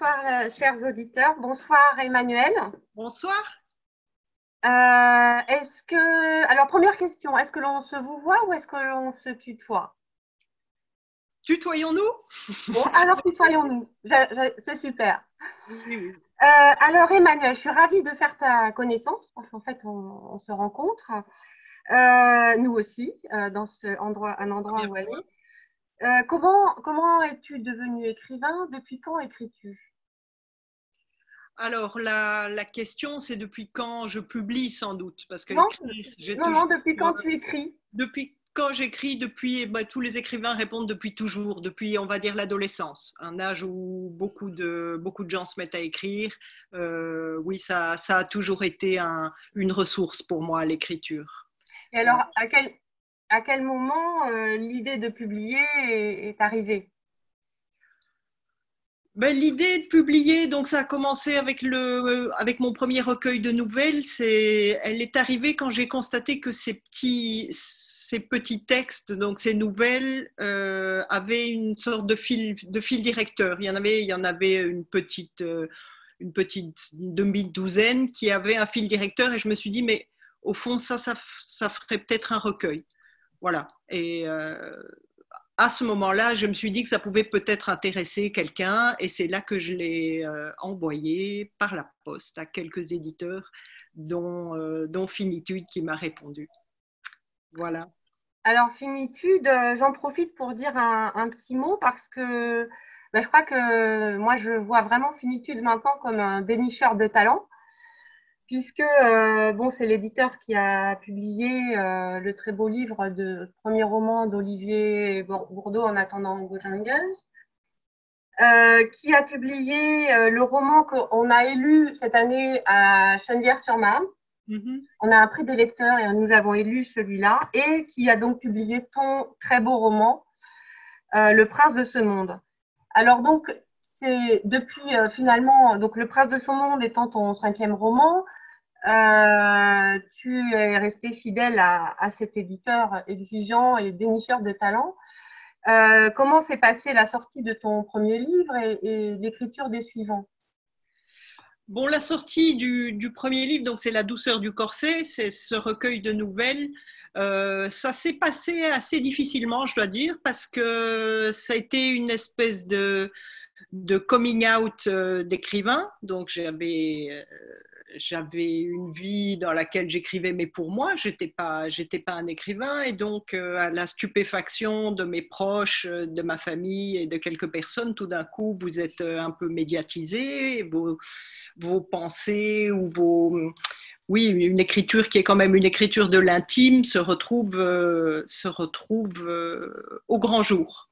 bonsoir, chers auditeurs. Bonsoir, Emmanuel. Bonsoir. Alors, première question, est-ce que l'on se vous voit ou est-ce que l'on se tutoie? Tutoyons-nous? Bon, alors tutoyons-nous. C'est super. Oui, oui. Alors, Emmanuel, je suis ravie de faire ta connaissance parce qu'en fait, on se rencontre, nous aussi, dans un endroit Première où aller. fois. Comment es-tu devenu écrivain? Depuis quand écris-tu? Alors, la question, c'est depuis quand je publie sans doute, parce que Non, écrire, j'ai non, toujours. depuis quand tu écris? Depuis quand j'écris, depuis, tous les écrivains répondent depuis toujours, depuis, on va dire, l'adolescence, un âge où beaucoup de gens se mettent à écrire. Oui, ça a toujours été une ressource pour moi, l'écriture. Et alors, à quel moment l'idée de publier est arrivée? Ben, l'idée de publier, donc ça a commencé avec mon premier recueil de nouvelles. Elle est arrivée quand j'ai constaté que ces petits textes, donc ces nouvelles, avaient une sorte de fil directeur. Il y en avait une petite demi-douzaine qui avait un fil directeur, et je me suis dit, mais au fond, ça ferait peut-être un recueil. Voilà. Et à ce moment-là, je me suis dit que ça pouvait peut-être intéresser quelqu'un, et c'est là que je l'ai envoyé par la poste à quelques éditeurs, dont Finitude qui m'a répondu. Voilà. Alors, Finitude, j'en profite pour dire un petit mot parce que je crois que moi, je vois vraiment Finitude maintenant comme un dénicheur de talent, puisque bon, c'est l'éditeur qui a publié le très beau livre de premier roman d'Olivier Bourdeau, En attendant Hugo Jungels, qui a publié le roman qu'on a élu cette année à Chenevière-sur-Marne. Mm-hmm. On a un prix des lecteurs et nous avons élu celui-là, et qui a donc publié ton très beau roman, Le Prince de ce monde. Alors donc, c'est depuis finalement, donc Le Prince de ce monde étant ton cinquième roman, tu es resté fidèle à cet éditeur exigeant et dénicheur de talent. Comment s'est passée la sortie de ton premier livre et l'écriture des suivants? Bon, la sortie du premier livre, donc c'est La douceur du corset, c'est ce recueil de nouvelles. Ça s'est passé assez difficilement, je dois dire, parce que ça a été une espèce de coming out d'écrivain. Donc j'avais une vie dans laquelle j'écrivais, mais pour moi, j'étais pas un écrivain, et donc à la stupéfaction de mes proches, de ma famille et de quelques personnes, tout d'un coup, vous êtes un peu médiatisé, vos pensées ou oui, une écriture qui est quand même une écriture de l'intime se retrouve au grand jour.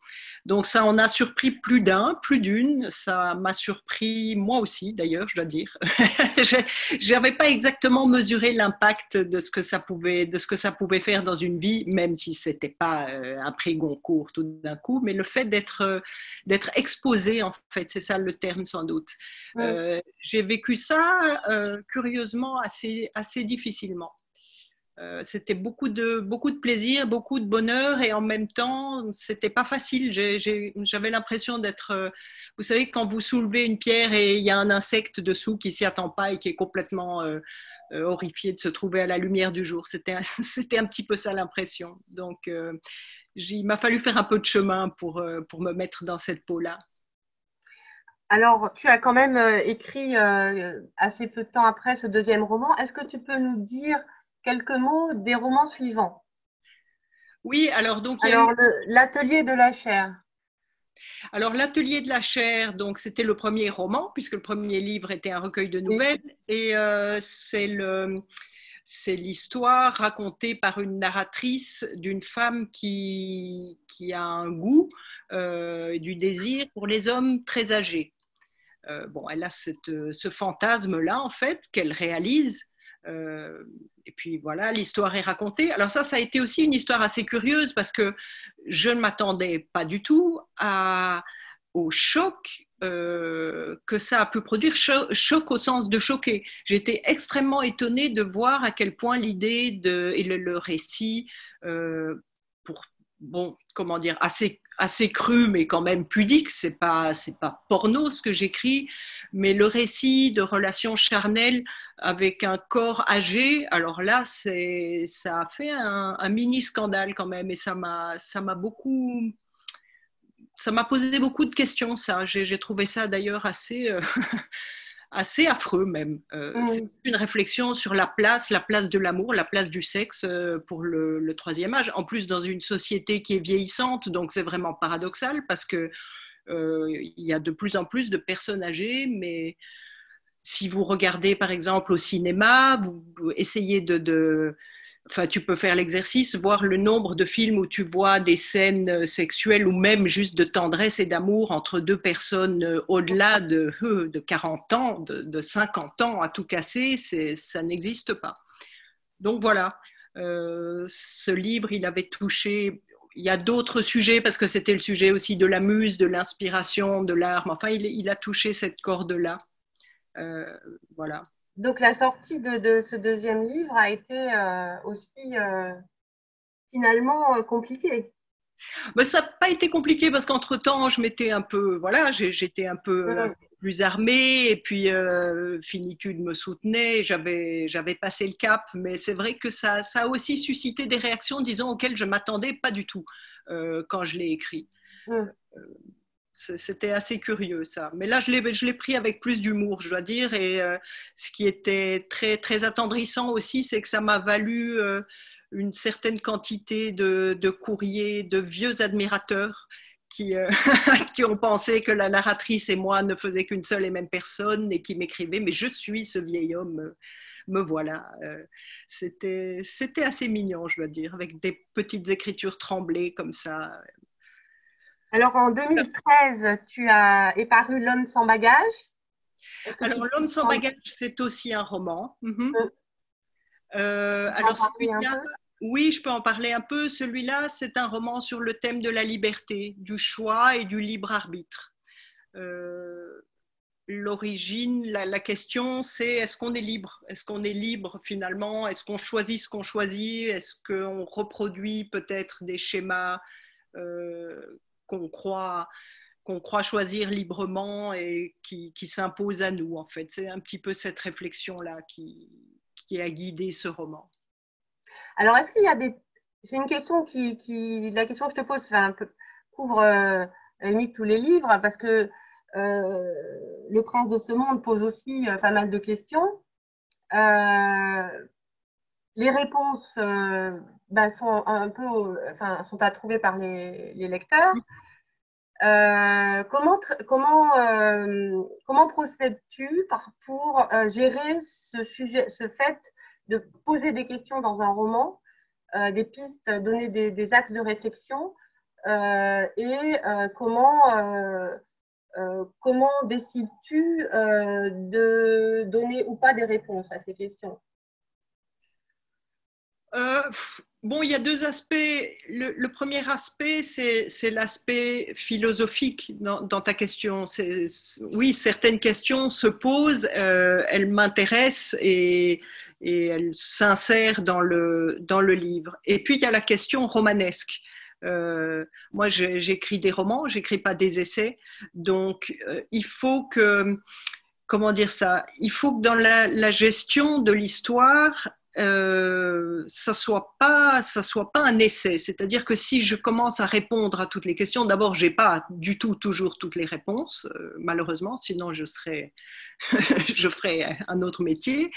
Donc ça en a surpris plus d'un, plus d'une. Ça m'a surpris moi aussi, d'ailleurs, je dois dire. Je n'avais pas exactement mesuré l'impact de ce que ça pouvait faire dans une vie, même si c'était pas un prix Goncourt tout d'un coup, mais le fait d'être exposé, en fait, c'est ça le terme sans doute. Mm. J'ai vécu ça curieusement assez difficilement. C'était beaucoup de plaisir, beaucoup de bonheur, et en même temps, c'était pas facile. J'avais l'impression d'être, vous savez, quand vous soulevez une pierre et il y a un insecte dessous qui s'y attend pas et qui est complètement horrifié de se trouver à la lumière du jour. C'était un petit peu ça l'impression. Donc, il m'a fallu faire un peu de chemin pour me mettre dans cette peau-là. Alors, tu as quand même écrit assez peu de temps après ce deuxième roman. Est-ce que tu peux nous dire quelques mots des romans suivants? Oui, alors donc il y a eu. Alors, l'atelier de la chair. Alors, l'Atelier de la chair, donc c'était le premier roman, puisque le premier livre était un recueil de Oui. nouvelles, et c'est l'histoire racontée par une narratrice d'une femme qui a un goût, du désir pour les hommes très âgés. Bon, elle a ce fantasme-là, en fait, qu'elle réalise. Euh, et puis voilà, l'histoire est racontée. Alors ça a été aussi une histoire assez curieuse, parce que je ne m'attendais pas du tout au choc que ça a pu produire, choc au sens de choquer. J'étais extrêmement étonnée de voir à quel point l'idée et le récit, pour bon, comment dire, assez cru, mais quand même pudique. C'est pas porno ce que j'écris, mais le récit de relations charnelles avec un corps âgé. Alors là, ça a fait un mini scandale quand même, et ça m'a posé beaucoup de questions. Ça, j'ai trouvé ça d'ailleurs assez assez affreux même. C'est Mm. une réflexion sur la place de l'amour, la place du sexe pour le troisième âge. En plus, dans une société qui est vieillissante, donc c'est vraiment paradoxal parce que il y a de plus en plus de personnes âgées, mais si vous regardez par exemple au cinéma, vous essayez enfin, tu peux faire l'exercice, voir le nombre de films où tu vois des scènes sexuelles ou même juste de tendresse et d'amour entre deux personnes au-delà de 40 ans, de 50 ans à tout casser, ça n'existe pas. Donc voilà, ce livre, il avait touché, il y a d'autres sujets parce que c'était le sujet aussi de la muse, de l'inspiration, de l'art, mais enfin, il a touché cette corde-là. Voilà. Donc la sortie de ce deuxième livre a été aussi finalement compliquée. Ben, ça n'a pas été compliqué parce qu'entre-temps, je m'étais un peu, voilà, j'étais un peu Mm. plus armée et puis Finitude me soutenait, j'avais passé le cap, mais c'est vrai que ça a aussi suscité des réactions, disons, auxquelles je ne m'attendais pas du tout quand je l'ai écrit. Mm. C'était assez curieux ça. Mais là, je l'ai pris avec plus d'humour, je dois dire. Et ce qui était très, très attendrissant aussi, c'est que ça m'a valu une certaine quantité de courriers de vieux admirateurs qui, qui ont pensé que la narratrice et moi ne faisaient qu'une seule et même personne et qui m'écrivaient « Mais je suis ce vieil homme, me voilà ». C'était assez mignon, je dois dire, avec des petites écritures tremblées comme ça. Alors en 2013, est paru L'homme sans bagage. Est-ce que tu Alors, L'homme sans peux bagage, c'est aussi un roman. en Alors, parler un celui-là, peu? oui, je peux en parler un peu. Celui-là, c'est un roman sur le thème de la liberté, du choix et du libre arbitre. Euh, L'origine, la question, c'est est-ce qu'on est libre? Est-ce qu'on est libre finalement? Est-ce qu'on choisit ce qu'on choisit? Est-ce qu'on reproduit peut-être des schémas qu'on croit choisir librement et qui s'impose à nous, en fait. C'est un petit peu cette réflexion-là qui a guidé ce roman. Alors, est-ce qu'il y a des... C'est une question La question que je te pose couvre à la limite tous les livres, parce que Le Prince de ce monde pose aussi pas mal de questions. Euh, les réponses sont un peu, sont à trouver par les lecteurs. Comment procèdes-tu pour gérer ce sujet, ce fait de poser des questions dans un roman, des pistes, donner des axes de réflexion, et comment décides-tu de donner ou pas des réponses à ces questions? Euh, bon, il y a deux aspects. Le premier aspect, c'est l'aspect philosophique dans ta question. Oui, certaines questions se posent, elles m'intéressent et elles s'insèrent dans le livre. Et puis, il y a la question romanesque. Moi, j'écris des romans, j'écris pas des essais. Donc, il faut que, comment dire ça, il faut que dans la gestion de l'histoire, ça soit pas un essai. C'est-à-dire que si je commence à répondre à toutes les questions, d'abord, j'ai pas du tout toujours toutes les réponses, malheureusement, sinon je je ferais un autre métier.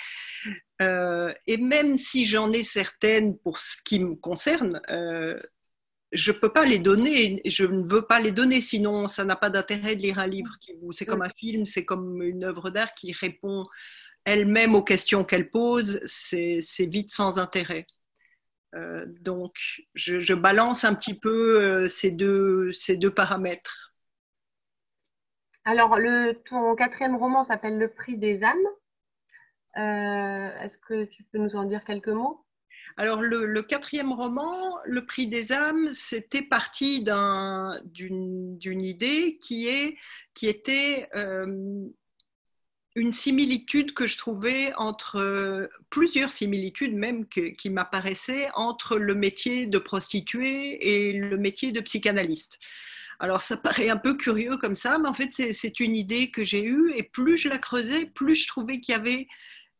Et même si j'en ai certaines pour ce qui me concerne, je ne peux pas les donner, je ne veux pas les donner, sinon ça n'a pas d'intérêt de lire un livre. C'est comme un film, c'est comme une œuvre d'art qui répond elle-même aux questions qu'elle pose, c'est vite sans intérêt. Donc, je balance un petit peu ces deux paramètres. Alors, ton quatrième roman s'appelle Le Prix des âmes. Est-ce que tu peux nous en dire quelques mots? Alors, le quatrième roman, Le Prix des âmes, c'était parti d'une idée qui était une similitude que je trouvais entre plusieurs similitudes même qui m'apparaissaient entre le métier de prostituée et le métier de psychanalyste. Alors ça paraît un peu curieux comme ça, mais en fait c'est une idée que j'ai eue et plus je la creusais, plus je trouvais qu'il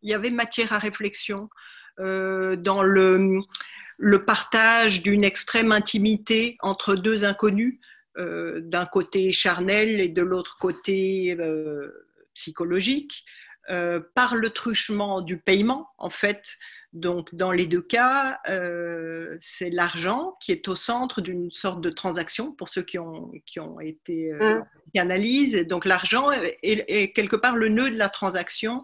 y avait matière à réflexion dans le partage d'une extrême intimité entre deux inconnus, d'un côté charnel et de l'autre côté psychologique, par le truchement du paiement, en fait. Donc, dans les deux cas, c'est l'argent qui est au centre d'une sorte de transaction pour ceux qui ont été qui analysent. Et donc, l'argent est quelque part le nœud de la transaction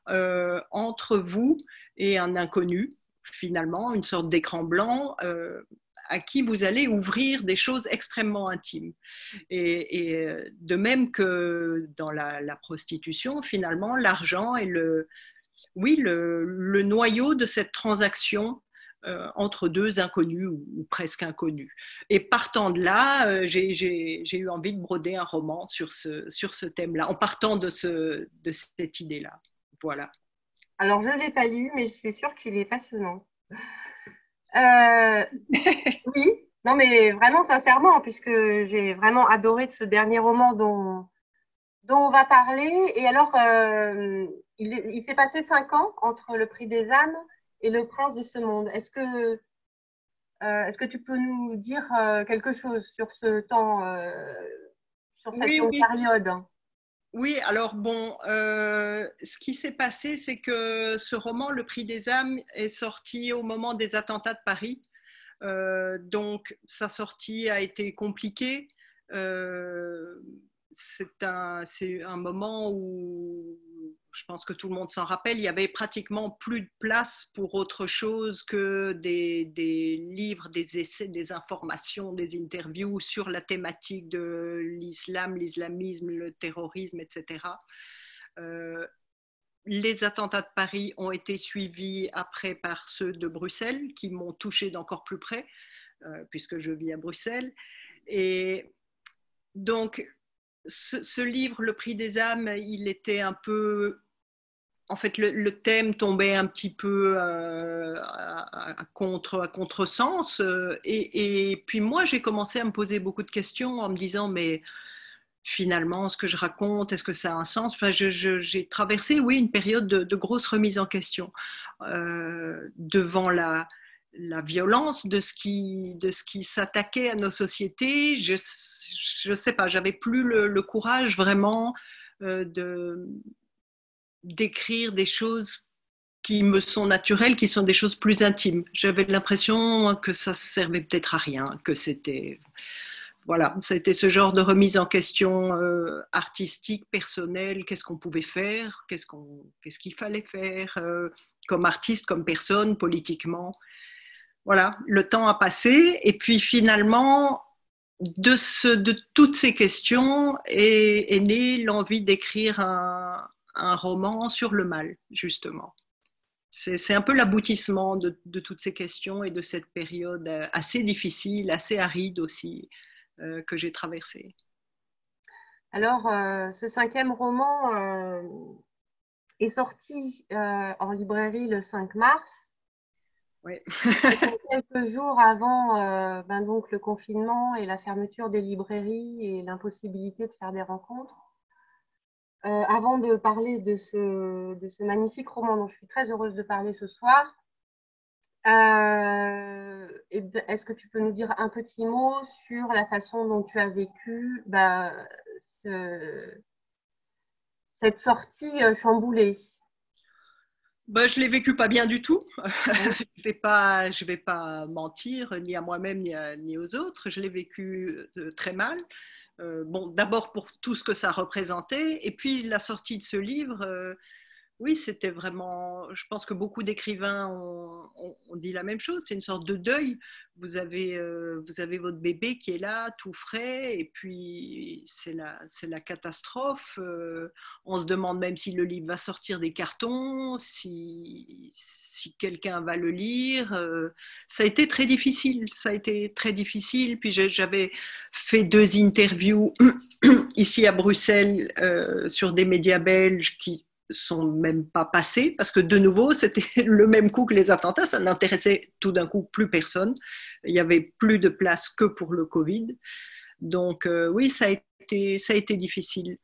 entre vous et un inconnu, finalement, une sorte d'écran blanc à qui vous allez ouvrir des choses extrêmement intimes. Et de même que dans la prostitution, finalement, l'argent est le noyau de cette transaction entre deux inconnus ou presque inconnus. Et partant de là, j'ai eu envie de broder un roman sur ce thème-là, en partant de cette idée-là. Voilà. Alors, je ne l'ai pas lu, mais je suis sûre qu'il est passionnant. Oui, non, mais vraiment sincèrement, puisque j'ai vraiment adoré de ce dernier roman dont on va parler. Et alors, il s'est passé 5 ans entre le Prix des âmes et le Prince de ce monde. Est-ce que tu peux nous dire quelque chose sur ce temps, sur cette longue période? Oui, alors bon, ce qui s'est passé, c'est que ce roman, Le Prix des âmes, est sorti au moment des attentats de Paris. Donc, sa sortie a été compliquée. C'est un moment où je pense que tout le monde s'en rappelle, il y avait pratiquement plus de place pour autre chose que des livres, des essais, des informations, des interviews sur la thématique de l'islam, l'islamisme, le terrorisme, etc. Les attentats de Paris ont été suivis après par ceux de Bruxelles, qui m'ont touchée d'encore plus près, puisque je vis à Bruxelles. Et donc, ce livre, Le Prix des âmes, il était un peu... En fait, le thème tombait un petit peu à contresens. Et puis moi, j'ai commencé à me poser beaucoup de questions en me disant, mais finalement, ce que je raconte, est-ce que ça a un sens? Enfin, j'ai traversé, oui, une période de grosse remise en question devant la violence de ce qui s'attaquait à nos sociétés. Je sais pas, j'avais plus le courage vraiment d'écrire des choses qui me sont naturelles, qui sont des choses plus intimes. J'avais l'impression que ça servait peut-être à rien, que c'était... Voilà, ça a été ce genre de remise en question artistique, personnelle, qu'est-ce qu'on pouvait faire, qu'est-ce qu'il fallait faire comme artiste, comme personne, politiquement. Voilà, le temps a passé et puis finalement, de toutes ces questions est née l'envie d'écrire un roman sur le mal, justement. C'est un peu l'aboutissement de toutes ces questions et de cette période assez difficile, assez aride aussi, que j'ai traversée. Alors, ce 5e roman est sorti en librairie le 5 mars. Oui. Quelques jours avant donc le confinement et la fermeture des librairies et l'impossibilité de faire des rencontres. Avant de parler de ce magnifique roman dont je suis très heureuse de parler ce soir, est-ce que tu peux nous dire un petit mot sur la façon dont tu as vécu cette sortie chamboulée? Je l'ai vécu pas bien du tout. Je vais pas mentir ni à moi-même ni aux autres. Je l'ai vécu très mal. Bon, d'abord pour tout ce que ça représentait, et puis la sortie de ce livre. Oui, c'était vraiment. Je pense que beaucoup d'écrivains ont dit la même chose. C'est une sorte de deuil. Vous avez votre bébé qui est là, tout frais, et puis c'est la catastrophe. On se demande même si le livre va sortir des cartons, si quelqu'un va le lire. Ça a été très difficile. Ça a été très difficile. Puis j'avais fait 2 interviews ici à Bruxelles sur des médias belges qui sont même pas passées, parce que de nouveau, c'était le même coup que les attentats, ça n'intéressait tout d'un coup plus personne. Il n'y avait plus de place que pour le Covid. Donc oui, ça a été difficile.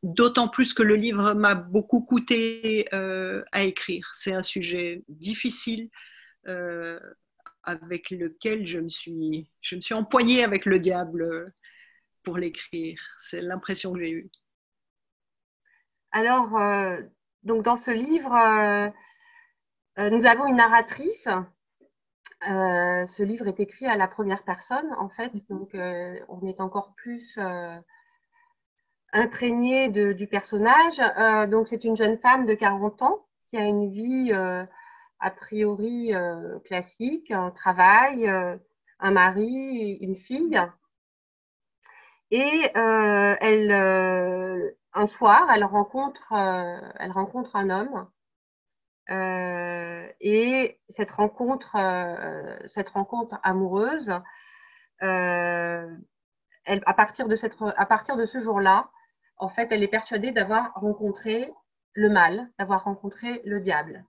D'autant plus que le livre m'a beaucoup coûté à écrire. C'est un sujet difficile euh, avec lequel je me suis empoignée avec le diable pour l'écrire. C'est l'impression que j'ai eue. Alors, donc dans ce livre, nous avons une narratrice. Ce livre est écrit à la première personne, en fait, donc on est encore plus imprégné du personnage. Donc c'est une jeune femme de 40 ans qui a une vie a priori classique, un travail, un mari, une fille. Et un soir, elle rencontre un homme. Et cette rencontre amoureuse, à partir de ce jour-là, en fait, elle est persuadée d'avoir rencontré le mal, d'avoir rencontré le diable.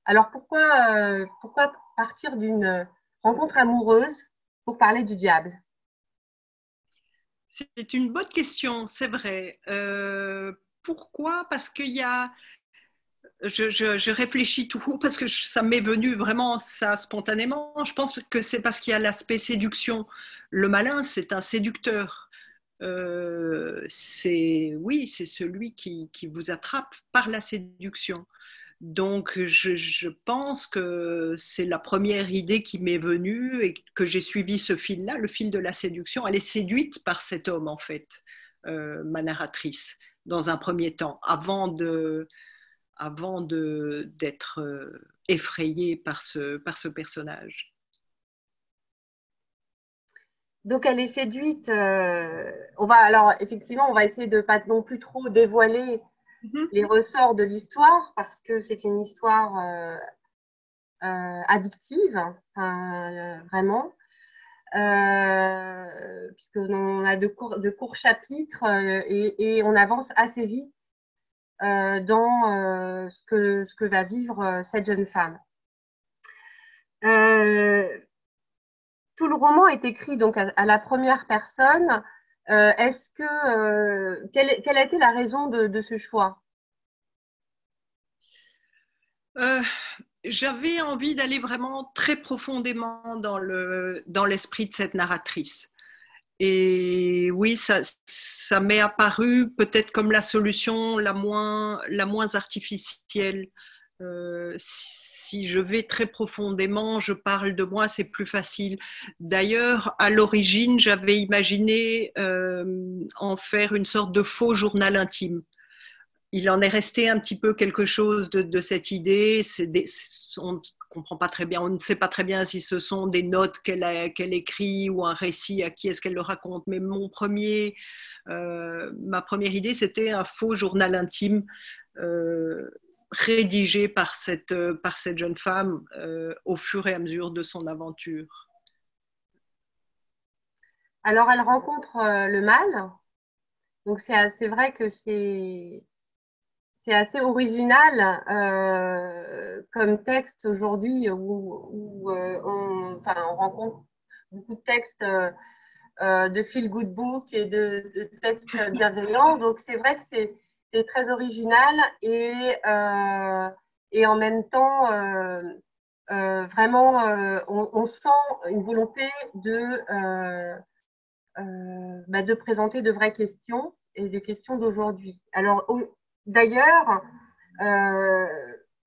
Alors pourquoi partir d'une rencontre amoureuse pour parler du diable? C'est une bonne question, c'est vrai. Pourquoi? Parce qu'il y a je réfléchis tout haut parce que ça m'est venu vraiment ça spontanément. Je pense que c'est parce qu'il y a l'aspect séduction. Le malin, c'est un séducteur. Oui, c'est celui qui vous attrape par la séduction. Donc, je pense que c'est la première idée qui m'est venue et que j'ai suivi ce fil-là, le fil de la séduction. Elle est séduite par cet homme, en fait, ma narratrice, dans un premier temps, avant d'être effrayée par ce personnage. Donc elle est séduite. Alors effectivement, on va essayer de pas non plus trop dévoiler Mhm. les ressorts de l'histoire parce que c'est une histoire addictive, vraiment. Puisqu'on a de courts chapitres et on avance assez vite dans ce que va vivre cette jeune femme. Euh, Tout le roman est écrit donc à la première personne. Quelle a été la raison de ce choix? Euh, J'avais envie d'aller vraiment très profondément dans l'esprit de cette narratrice. Et oui, ça m'est apparu peut-être comme la solution la moins artificielle. Si je vais très profondément, je parle de moi, c'est plus facile. D'ailleurs, à l'origine, j'avais imaginé en faire une sorte de faux journal intime. Il en est resté un petit peu quelque chose de cette idée. On ne comprend pas très bien, on ne sait pas très bien si ce sont des notes qu'elle écrit ou un récit, à qui est-ce qu'elle le raconte. Mais ma première idée, c'était un faux journal intime rédigé par cette jeune femme au fur et à mesure de son aventure. Alors elle rencontre le mal. Donc c'est vrai que c'est assez original comme texte aujourd'hui on rencontre beaucoup de textes de feel good book et de textes bienveillants. Donc c'est vrai que c'est très original et en même temps vraiment on sent une volonté de présenter de vraies questions et des questions d'aujourd'hui. Alors d'ailleurs, euh,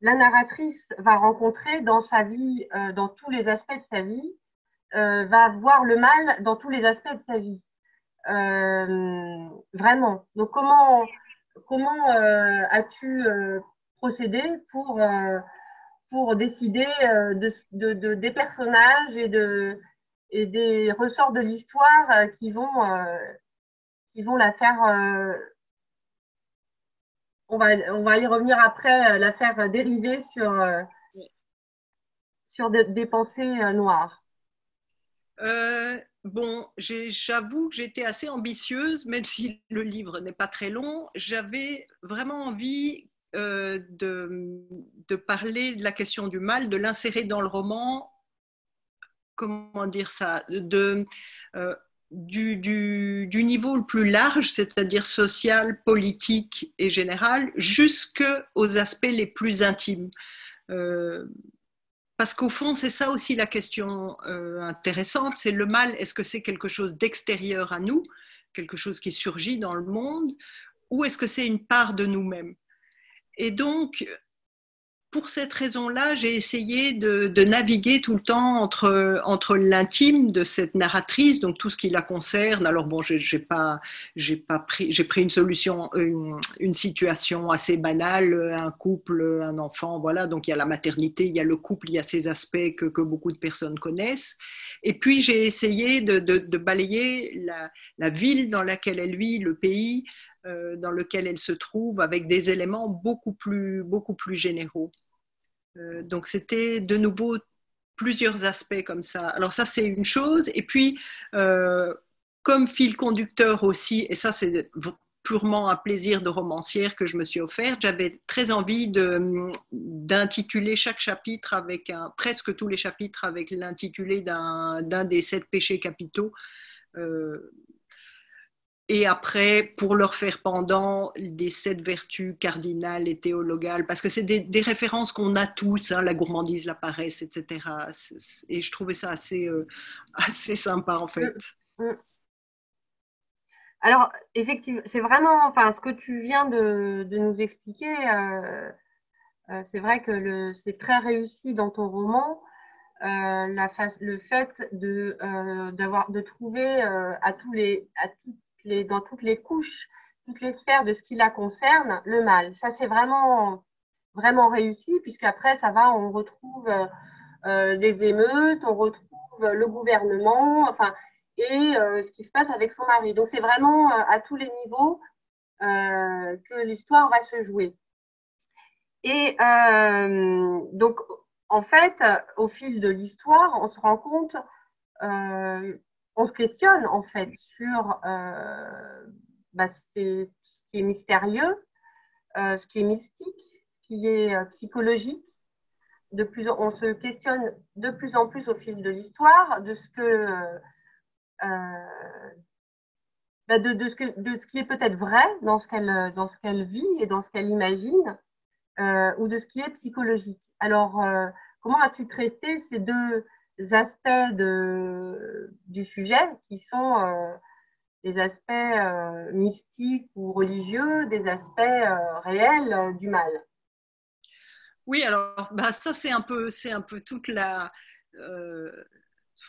la narratrice va rencontrer dans sa vie, dans tous les aspects de sa vie, va voir le mal dans tous les aspects de sa vie. Vraiment. Donc comment as-tu procédé pour décider des personnages et des ressorts de l'histoire qui vont la faire on va y revenir après, la faire dériver sur des pensées noires. Bon, j'avoue que j'étais assez ambitieuse, même si le livre n'est pas très long. J'avais vraiment envie de parler de la question du mal, de l'insérer dans le roman, comment dire ça, du niveau le plus large, c'est-à-dire social, politique et général, jusqu'aux aspects les plus intimes. Euh, Parce qu'au fond, c'est ça aussi la question intéressante, c'est le mal, est-ce que c'est quelque chose d'extérieur à nous, quelque chose qui surgit dans le monde, ou est-ce que c'est une part de nous-mêmes? Et donc, pour cette raison-là, j'ai essayé de naviguer tout le temps entre l'intime de cette narratrice, donc tout ce qui la concerne. Alors bon, j'ai pris une solution, une situation assez banale, un couple, un enfant, voilà. Donc il y a la maternité, il y a le couple, il y a ces aspects que beaucoup de personnes connaissent. Et puis j'ai essayé de balayer la ville dans laquelle elle vit, le pays dans lequel elle se trouve, avec des éléments beaucoup plus généraux. Donc c'était de nouveau plusieurs aspects comme ça. Alors ça c'est une chose. Et puis comme fil conducteur aussi, et ça c'est purement un plaisir de romancière que je me suis offert, j'avais très envie d'intituler chaque chapitre presque tous les chapitres avec l'intitulé d'un des 7 péchés capitaux. Et après, pour leur faire pendant des 7 vertus cardinales et théologales, parce que c'est des références qu'on a tous, hein, la gourmandise, la paresse, etc. Et je trouvais ça assez sympa, en fait. Alors, effectivement, c'est vraiment, enfin, ce que tu viens de nous expliquer, c'est vrai que c'est très réussi dans ton roman. Le fait de trouver dans toutes les couches, toutes les sphères de ce qui la concerne, le mal. Ça, c'est vraiment, vraiment réussi, puisqu'après, on retrouve des émeutes, on retrouve le gouvernement, enfin, et ce qui se passe avec son mari. Donc, c'est vraiment à tous les niveaux que l'histoire va se jouer. Et donc, en fait, au fil de l'histoire, on se rend compte, on se questionne en fait sur ce qui est mystérieux, ce qui est mystique, ce qui est psychologique. On se questionne de plus en plus au fil de l'histoire de ce que de ce qui est peut-être vrai dans ce qu'elle vit et dans ce qu'elle imagine, ou de ce qui est psychologique. Alors, comment as-tu traité ces deux aspects du sujet qui sont des aspects mystiques ou religieux, des aspects réels du mal? Oui, alors ça c'est un peu toute la,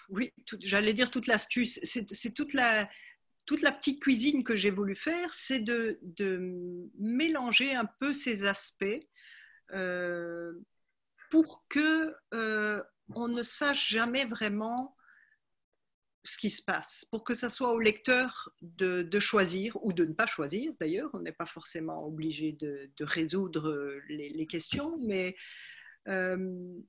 oui, j'allais dire toute l'astuce. C'est toute la petite cuisine que j'ai voulu faire, c'est de mélanger un peu ces aspects pour que on ne sache jamais vraiment ce qui se passe, pour que ça soit au lecteur de choisir ou de ne pas choisir. D'ailleurs, on n'est pas forcément obligé de résoudre les questions, mais il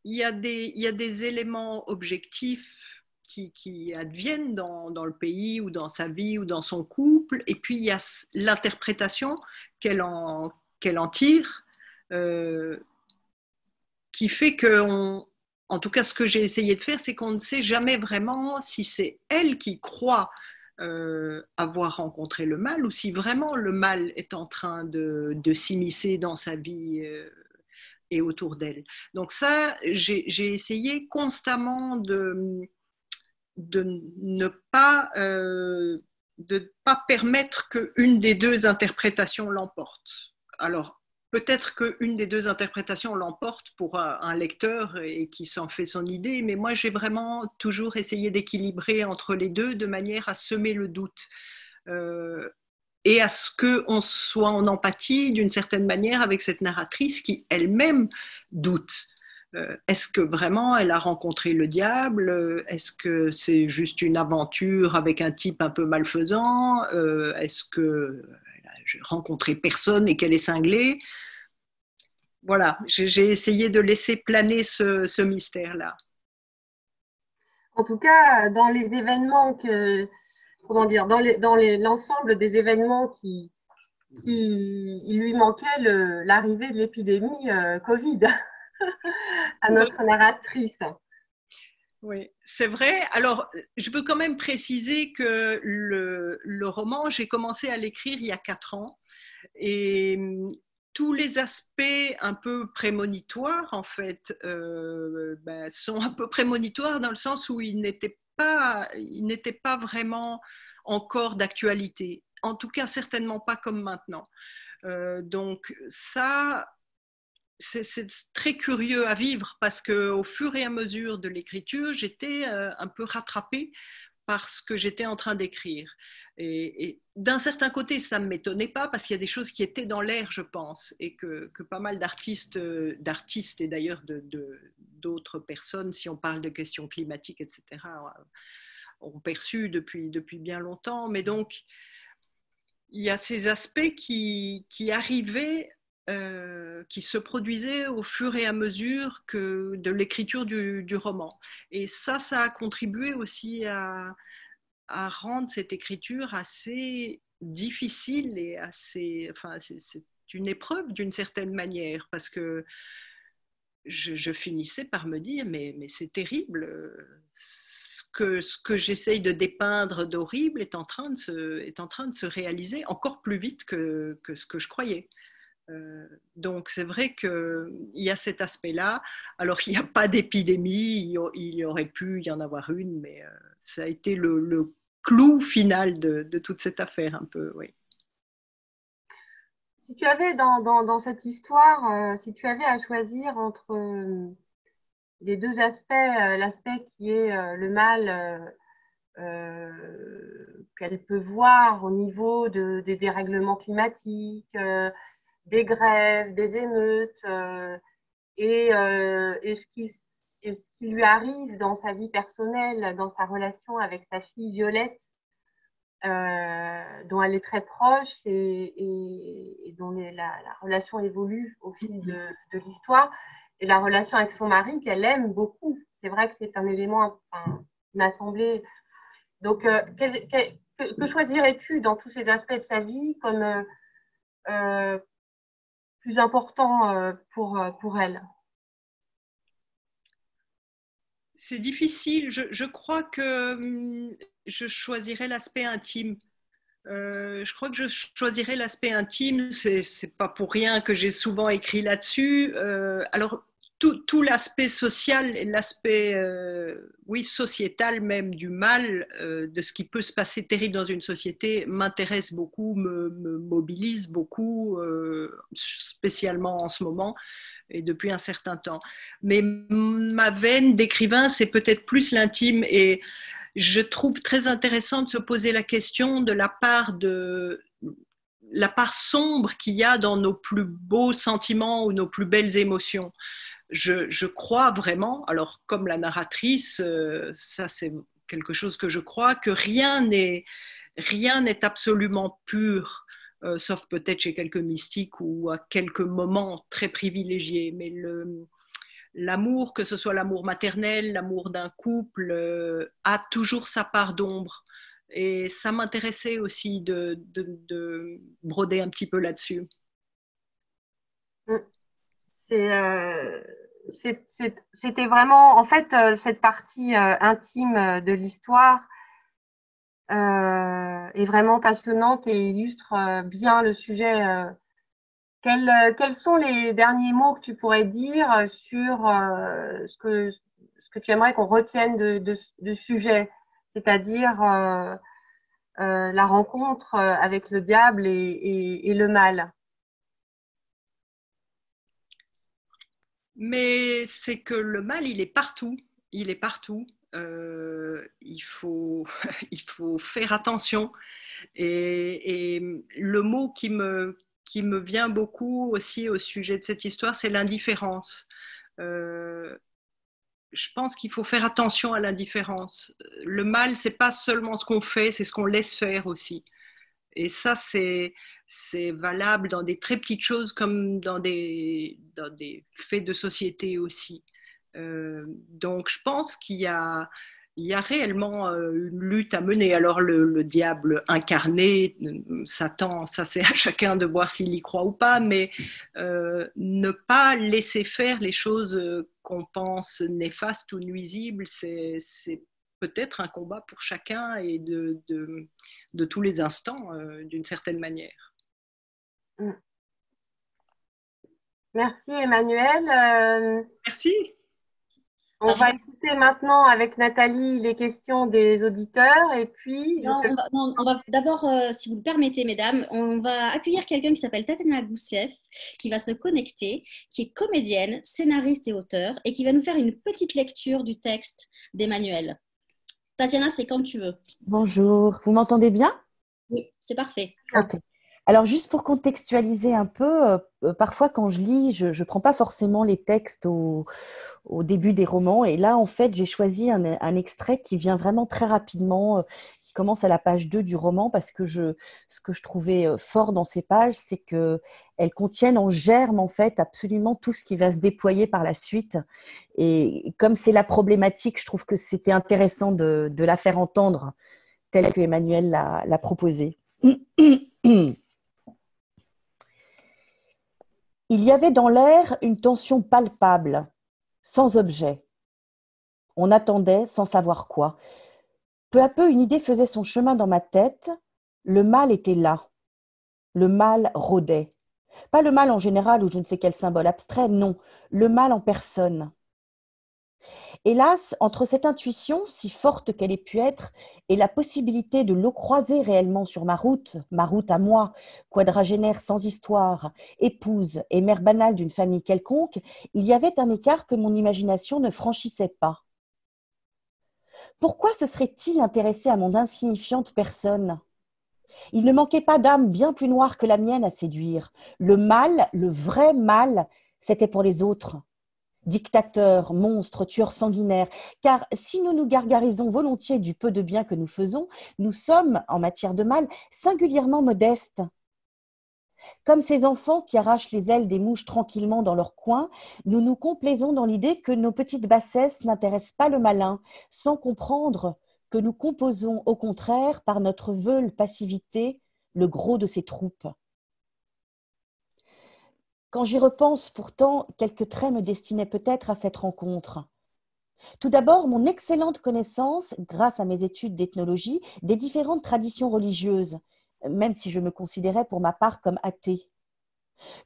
y a des éléments objectifs qui adviennent dans le pays ou dans sa vie ou dans son couple, et puis il y a l'interprétation qu'elle en tire, qui fait en tout cas ce que j'ai essayé de faire, c'est qu'on ne sait jamais vraiment si c'est elle qui croit avoir rencontré le mal ou si vraiment le mal est en train de s'immiscer dans sa vie et autour d'elle. Donc ça, j'ai essayé constamment de ne pas permettre qu'une des deux interprétations l'emporte. Alors, peut-être qu'une des deux interprétations l'emporte pour un lecteur et qui s'en fait son idée, mais moi, j'ai vraiment toujours essayé d'équilibrer entre les deux de manière à semer le doute et à ce qu'on soit en empathie d'une certaine manière avec cette narratrice qui elle-même doute. Est-ce que vraiment elle a rencontré le diable? Est-ce que c'est juste une aventure avec un type un peu malfaisant? Est-ce qu'elle a rencontré personne et qu'elle est cinglée? Voilà, j'ai essayé de laisser planer ce mystère-là. En tout cas, dans les événements comment dire, l'ensemble des événements il lui manquait l'arrivée de l'épidémie Covid à notre narratrice. Oui, c'est vrai. Alors, je veux quand même préciser que le roman, j'ai commencé à l'écrire il y a 4 ans. Et tous les aspects un peu prémonitoires, en fait, sont un peu prémonitoires dans le sens où ils n'étaient pas vraiment encore d'actualité. En tout cas, certainement pas comme maintenant. Donc ça, c'est très curieux à vivre parce qu'au fur et à mesure de l'écriture, j'étais un peu rattrapée par ce que j'étais en train d'écrire. Et d'un certain côté, ça ne m'étonnait pas parce qu'il y a des choses qui étaient dans l'air, je pense, et que pas mal d'artistes et d'ailleurs d'autres personnes, si on parle de questions climatiques, etc., ont perçu depuis bien longtemps. Mais donc, il y a ces aspects qui arrivaient, qui se produisaient au fur et à mesure de l'écriture du roman. Et ça a contribué aussi à rendre cette écriture assez difficile et assez. Enfin, c'est une épreuve d'une certaine manière, parce que je finissais par me dire, mais c'est terrible. Ce que j'essaye de dépeindre d'horrible est en train de se réaliser encore plus vite que ce que je croyais. Donc c'est vrai qu'il y a cet aspect-là. Alors il n'y a pas d'épidémie, il y aurait pu y en avoir une, mais ça a été le clou final de toute cette affaire un peu, oui. Si tu avais dans cette histoire, si tu avais à choisir entre les deux aspects, l'aspect qui est le mal qu'elle peut voir au niveau des dérèglements climatiques, des grèves, des émeutes, et ce qui lui arrive dans sa vie personnelle, dans sa relation avec sa fille Violette, dont elle est très proche et dont la relation évolue au fil de l'histoire, et la relation avec son mari qu'elle aime beaucoup. C'est vrai que c'est un élément qui m'a semblé. Donc, que choisirais-tu dans tous ces aspects de sa vie comme euh, plus important pour elle? C'est difficile. Je crois que je choisirais l'aspect intime. Je crois que je choisirais l'aspect intime. C'est pas pour rien que j'ai souvent écrit là-dessus. Alors tout l'aspect social et l'aspect oui sociétal même du mal, de ce qui peut se passer terrible dans une société m'intéresse beaucoup, me mobilise beaucoup, spécialement en ce moment et depuis un certain temps. Mais ma veine d'écrivain, c'est peut-être plus l'intime, et je trouve très intéressant de se poser la question de la part sombre qu'il y a dans nos plus beaux sentiments ou nos plus belles émotions. Je crois vraiment, alors comme la narratrice, ça c'est quelque chose que je crois, que rien n'est absolument pur, sauf peut-être chez quelques mystiques ou à quelques moments très privilégiés. Mais l'amour, que ce soit l'amour maternel, l'amour d'un couple, a toujours sa part d'ombre. Et ça m'intéressait aussi de broder un petit peu là-dessus. C'est, c'était vraiment, en fait, cette partie intime de l'histoire est vraiment passionnante et illustre bien le sujet. Quels sont les derniers mots que tu pourrais dire sur ce que tu aimerais qu'on retienne de sujet, c'est-à-dire la rencontre avec le diable et le mal? Mais c'est que le mal, il est partout. Il est partout. Il faut faire attention. Et le mot qui me vient beaucoup aussi au sujet de cette histoire, c'est l'indifférence. Euh, je pense qu'il faut faire attention à l'indifférence. Le mal, c'est pas seulement ce qu'on fait, c'est ce qu'on laisse faire aussi. Et ça, c'est valable dans des très petites choses comme dans des faits de société aussi. Donc, je pense qu'il y a il y a réellement une lutte à mener. Alors le diable incarné, Satan, ça c'est à chacun de voir s'il y croit ou pas, mais ne pas laisser faire les choses qu'on pense néfastes ou nuisibles, c'est peut-être un combat pour chacun et de tous les instants, d'une certaine manière. Merci Emmanuel. Merci. On va écouter maintenant avec Nathalie les questions des auditeurs et puis Non, on va d'abord, si vous le permettez, mesdames, on va accueillir quelqu'un qui s'appelle Tatiana Gousseff, qui va se connecter, qui est comédienne, scénariste et auteur, et qui va nous faire une petite lecture du texte d'Emmanuel. Tatiana, c'est quand tu veux. Bonjour, vous m'entendez bien? Oui, c'est parfait. Ok. Alors, juste pour contextualiser un peu, parfois quand je lis, je ne prends pas forcément les textes au début des romans. Et là, en fait, j'ai choisi un extrait qui vient vraiment très rapidement, qui commence à la page 2 du roman, parce que ce que je trouvais fort dans ces pages, c'est qu'elles contiennent en germe, en fait, absolument tout ce qui va se déployer par la suite. Et comme c'est la problématique, je trouve que c'était intéressant de la faire entendre telle que Emmanuel l'a proposée. Il y avait dans l'air une tension palpable, sans objet. On attendait sans savoir quoi. Peu à peu, une idée faisait son chemin dans ma tête. Le mal était là. Le mal rôdait. Pas le mal en général ou je ne sais quel symbole abstrait, non. Le mal en personne. Hélas, entre cette intuition, si forte qu'elle ait pu être, et la possibilité de l'eau croiser réellement sur ma route à moi, quadragénaire sans histoire, épouse et mère banale d'une famille quelconque, il y avait un écart que mon imagination ne franchissait pas. Pourquoi se serait-il intéressé à mon insignifiante personne ? Il ne manquait pas d'âme bien plus noire que la mienne à séduire. Le mal, le vrai mal, c'était pour les autres. Dictateurs, monstres, tueurs sanguinaires, car si nous nous gargarisons volontiers du peu de bien que nous faisons, nous sommes, en matière de mal, singulièrement modestes. Comme ces enfants qui arrachent les ailes des mouches tranquillement dans leur coin, nous nous complaisons dans l'idée que nos petites bassesses n'intéressent pas le malin, sans comprendre que nous composons au contraire, par notre veule passivité, le gros de ces troupes. Quand j'y repense, pourtant, quelques traits me destinaient peut-être à cette rencontre. Tout d'abord, mon excellente connaissance, grâce à mes études d'ethnologie, des différentes traditions religieuses, même si je me considérais pour ma part comme athée.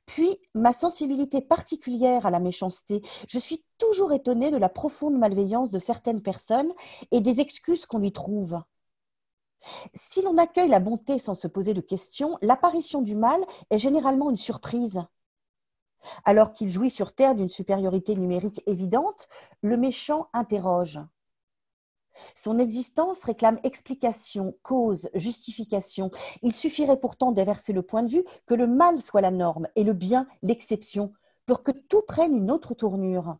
Puis, ma sensibilité particulière à la méchanceté. Je suis toujours étonnée de la profonde malveillance de certaines personnes et des excuses qu'on lui trouve. Si l'on accueille la bonté sans se poser de questions, l'apparition du mal est généralement une surprise. Alors qu'il jouit sur Terre d'une supériorité numérique évidente, le méchant interroge. Son existence réclame explication, cause, justification. Il suffirait pourtant d'inverser le point de vue, que le mal soit la norme et le bien l'exception, pour que tout prenne une autre tournure.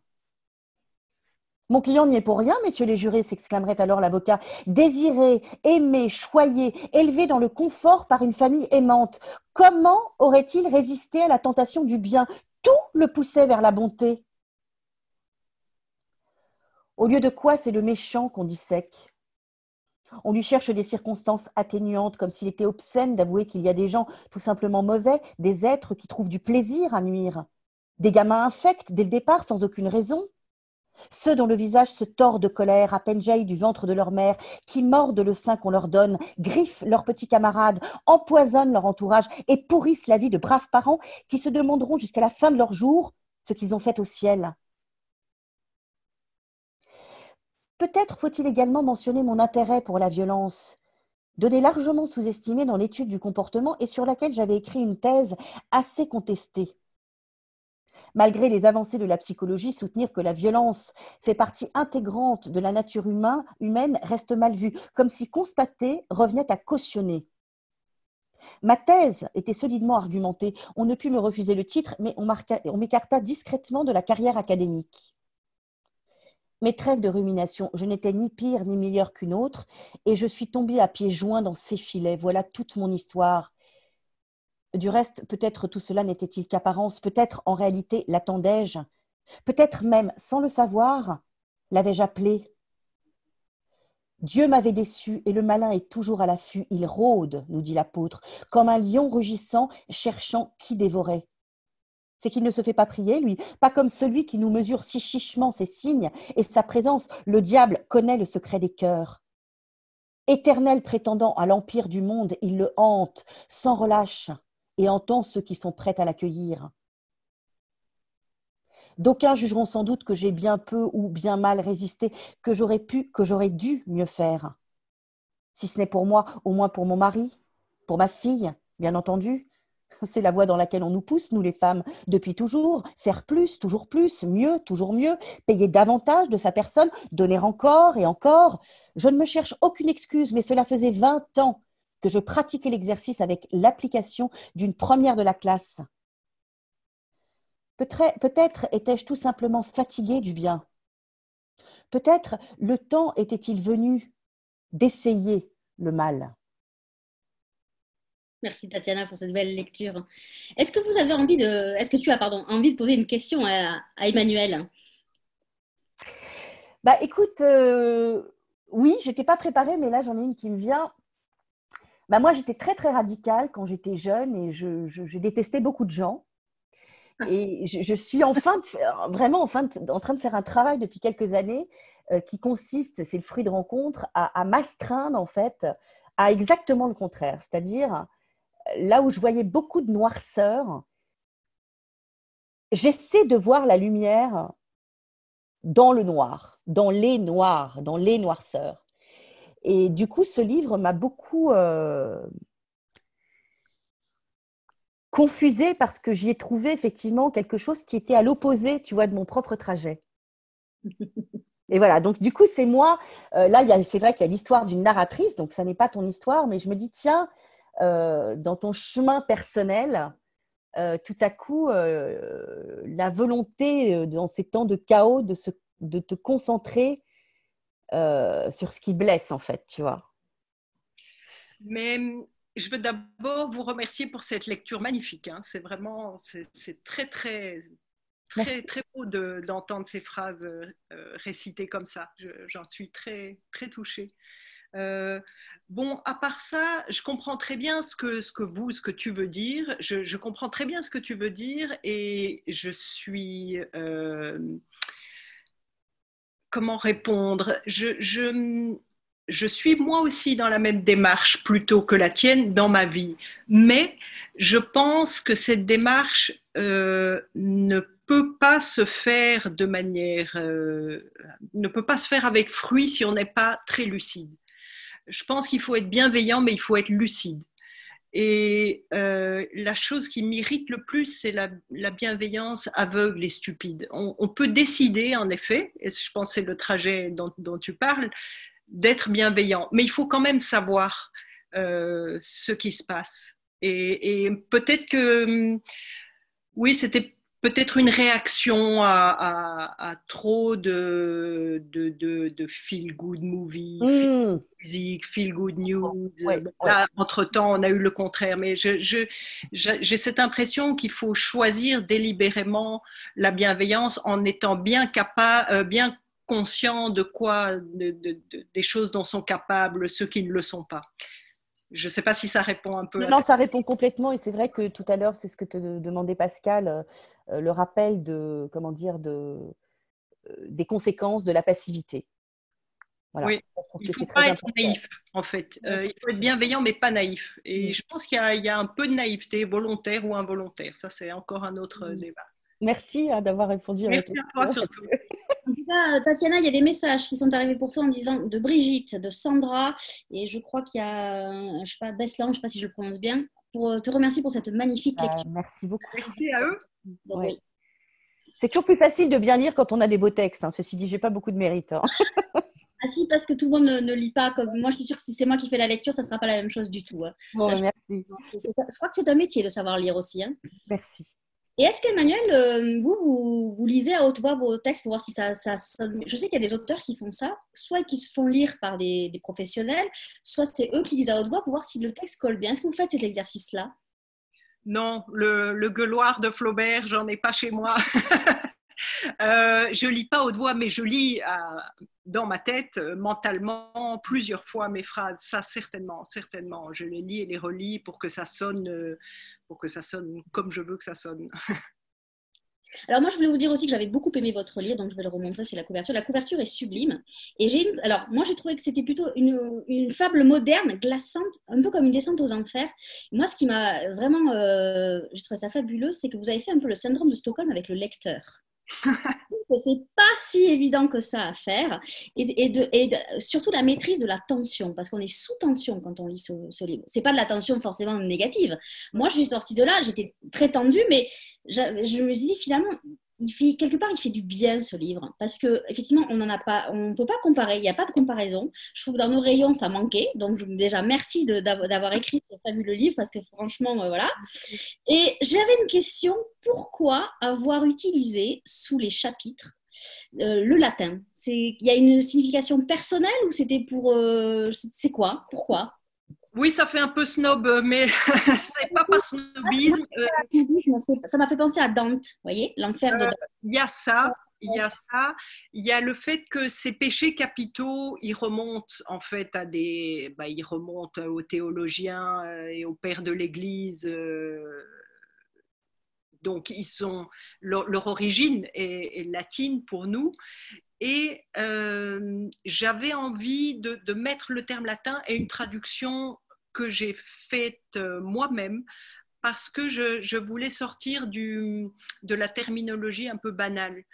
Mon client n'y est pour rien, messieurs les jurés, s'exclamerait alors l'avocat. Désiré, aimé, choyé, élevé dans le confort par une famille aimante, comment aurait-il résisté à la tentation du bien ? Tout le poussait vers la bonté. Au lieu de quoi, c'est le méchant qu'on dissèque. On lui cherche des circonstances atténuantes, comme s'il était obscène d'avouer qu'il y a des gens tout simplement mauvais, des êtres qui trouvent du plaisir à nuire, des gamins infects dès le départ sans aucune raison, ceux dont le visage se tord de colère, à peine jaillit du ventre de leur mère, qui mordent le sein qu'on leur donne, griffent leurs petits camarades, empoisonnent leur entourage et pourrissent la vie de braves parents qui se demanderont jusqu'à la fin de leur jour ce qu'ils ont fait au ciel. Peut-être faut-il également mentionner mon intérêt pour la violence, donnée largement sous-estimée dans l'étude du comportement et sur laquelle j'avais écrit une thèse assez contestée. Malgré les avancées de la psychologie, soutenir que la violence fait partie intégrante de la nature humaine reste mal vu, comme si constater revenait à cautionner. Ma thèse était solidement argumentée. On ne put me refuser le titre, mais on m'écarta discrètement de la carrière académique. Mais trêve de rumination, je n'étais ni pire ni meilleure qu'une autre, et je suis tombée à pieds joints dans ces filets. Voilà toute mon histoire. Du reste, peut-être tout cela n'était-il qu'apparence, peut-être en réalité l'attendais-je, peut-être même, sans le savoir, l'avais-je appelé. Dieu m'avait déçu et le malin est toujours à l'affût. Il rôde, nous dit l'apôtre, comme un lion rugissant, cherchant qui dévorer. C'est qu'il ne se fait pas prier, lui, pas comme celui qui nous mesure si chichement ses signes et sa présence. Le diable connaît le secret des cœurs. Éternel prétendant à l'empire du monde, il le hante sans relâche et entend ceux qui sont prêts à l'accueillir. D'aucuns jugeront sans doute que j'ai bien peu ou bien mal résisté, que j'aurais pu, que j'aurais dû mieux faire. Si ce n'est pour moi, au moins pour mon mari, pour ma fille, bien entendu. C'est la voie dans laquelle on nous pousse, nous les femmes, depuis toujours. Faire plus, toujours mieux, payer davantage de sa personne, donner encore et encore. Je ne me cherche aucune excuse, mais cela faisait 20 ans que je pratiquais l'exercice avec l'application d'une première de la classe. Peut-être étais-je tout simplement fatiguée du bien. Peut-être le temps était-il venu d'essayer le mal. Merci Tatiana pour cette belle lecture. Est-ce que tu as envie de poser une question à Emmanuel? Bah écoute, oui, j'étais pas préparée, mais là j'en ai une qui me vient. Bah moi j'étais très très radicale quand j'étais jeune et je détestais beaucoup de gens. Et je suis en train de faire un travail depuis quelques années qui consiste, c'est le fruit de rencontres, à m'astreindre en fait à exactement le contraire. C'est-à-dire, là où je voyais beaucoup de noirceur, j'essaie de voir la lumière dans le noir, dans les noirceurs. Et du coup, ce livre m'a beaucoup confusée parce que j'y ai trouvé effectivement quelque chose qui était à l'opposé, tu vois, de mon propre trajet. Et voilà, donc du coup, c'est moi. Là, c'est vrai qu'il y a l'histoire d'une narratrice, donc ça n'est pas ton histoire, mais je me dis, tiens, dans ton chemin personnel, tout à coup, la volonté, dans ces temps de chaos, de te concentrer sur ce qui blesse, en fait, tu vois. Mais je veux d'abord vous remercier pour cette lecture magnifique. Hein. C'est vraiment, c'est très, très, très, très beau d'entendre ces phrases récitées comme ça. J'en suis très, très touchée. Bon, à part ça, je comprends très bien ce que tu veux dire. Je comprends très bien ce que tu veux dire et je suis... comment répondre? Je suis moi aussi dans la même démarche plutôt que la tienne dans ma vie. Mais je pense que cette démarche ne peut pas se faire de manière... ne peut pas se faire avec fruit si on n'est pas très lucide. Je pense qu'il faut être bienveillant, mais il faut être lucide. Et la chose qui m'irrite le plus, c'est la bienveillance aveugle et stupide. On peut décider, en effet, et je pense que c'est le trajet dont tu parles, d'être bienveillant. Mais il faut quand même savoir ce qui se passe. Et peut-être que, oui, c'était peut-être une réaction à trop de feel-good movie, feel music, feel-good news. Ouais, Là, entre-temps, on a eu le contraire. Mais j'ai cette impression qu'il faut choisir délibérément la bienveillance en étant bien capable, bien conscient de des choses dont sont capables ceux qui ne le sont pas. Je ne sais pas si ça répond un peu. Non, ça répond complètement. Et c'est vrai que tout à l'heure, c'est ce que te demandait Pascal, le rappel des conséquences de la passivité. Voilà. Oui, il ne faut pas être naïf, en fait. Il faut être bienveillant, mais pas naïf. Et je pense qu'il y a un peu de naïveté, volontaire ou involontaire. Ça, c'est encore un autre débat. Merci d'avoir répondu à ma question. Merci à toi, surtout. En tout cas, Tatiana, il y a des messages qui sont arrivés pour toi en disant de Brigitte, de Sandra, et je crois qu'il y a, je ne sais pas, Beslan, je ne sais pas si je le prononce bien, pour te remercier pour cette magnifique lecture. Merci beaucoup. Merci à eux. Donc, oui. C'est toujours plus facile de bien lire quand on a des beaux textes. Hein. Ceci dit, je n'ai pas beaucoup de mérite. Hein. Ah si, parce que tout le monde ne lit pas comme moi. Je suis sûre que si c'est moi qui fais la lecture, ça ne sera pas la même chose du tout. Hein. Bon, merci. Je crois que c'est un métier de savoir lire aussi. Hein. Merci. Et est-ce qu'Emmanuel, vous lisez à haute voix vos textes pour voir si ça sonne? Je sais qu'il y a des auteurs qui font ça, soit qui se font lire par des professionnels, soit c'est eux qui lisent à haute voix pour voir si le texte colle bien. Est-ce que vous faites cet exercice-là? Non, le gueuloir de Flaubert, j'en ai pas chez moi. Je lis pas haute voix, mais je lis dans ma tête, mentalement, plusieurs fois mes phrases. Ça, certainement, certainement. Je les lis et les relis pour que ça sonne comme je veux que ça sonne. Alors moi, je voulais vous dire aussi que j'avais beaucoup aimé votre livre, donc je vais le remontrer, c'est la couverture. La couverture est sublime. Et alors moi, j'ai trouvé que c'était plutôt une fable moderne, glaçante, un peu comme une descente aux enfers. Moi, ce qui m'a vraiment, j'ai trouvé ça fabuleux, c'est que vous avez fait un peu le syndrome de Stockholm avec le lecteur. C'est pas si évident que ça à faire et surtout la maîtrise de la tension parce qu'on est sous tension quand on lit ce livre. C'est pas de la tension forcément négative. Moi, je suis sortie de là, j'étais très tendue, mais je me suis dit finalement, quelque part, il fait du bien ce livre parce que effectivement, on ne peut pas comparer. Il n'y a pas de comparaison. Je trouve que dans nos rayons, ça manquait. Donc déjà, merci d'avoir écrit ce fabuleux livre parce que franchement, voilà. Et j'avais une question. Pourquoi avoir utilisé sous les chapitres le latin? Il y a une signification personnelle ou c'était pour c'est quoi? Pourquoi? Oui, ça fait un peu snob, mais c'est pas par snobisme. Ça m'a fait penser à Dante, vous voyez, l'enfer de Dante. Il y a ça. Il y a ça, il y a le fait que ces péchés capitaux, ils remontent en fait ils remontent aux théologiens et aux pères de l'Église. Donc, leur origine est latine pour nous. Et j'avais envie de mettre le terme latin et une traduction que j'ai faite moi-même parce que je voulais sortir de la terminologie un peu banale.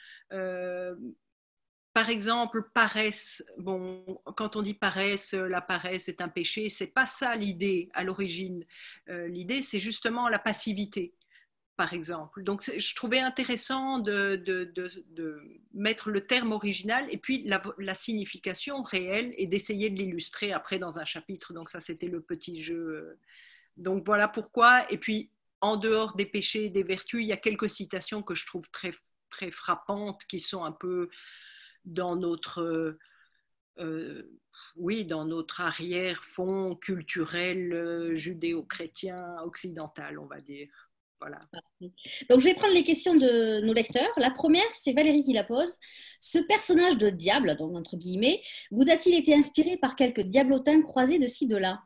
Par exemple, paresse. Bon, quand on dit paresse, la paresse est un péché. C'est pas ça l'idée à l'origine. L'idée, c'est justement la passivité, par exemple. Donc, je trouvais intéressant de mettre le terme original et puis la signification réelle et d'essayer de l'illustrer après dans un chapitre. Donc, ça, c'était le petit jeu. Donc, voilà pourquoi. Et puis, en dehors des péchés et des vertus, il y a quelques citations que je trouve très, très frappantes qui sont un peu dans notre... dans notre arrière-fond culturel judéo-chrétien occidental, on va dire. Voilà. Donc, je vais prendre les questions de nos lecteurs. La première, c'est Valérie qui la pose. Ce personnage de diable, donc entre guillemets, vous a-t-il été inspiré par quelques diablotins croisés de ci, de là?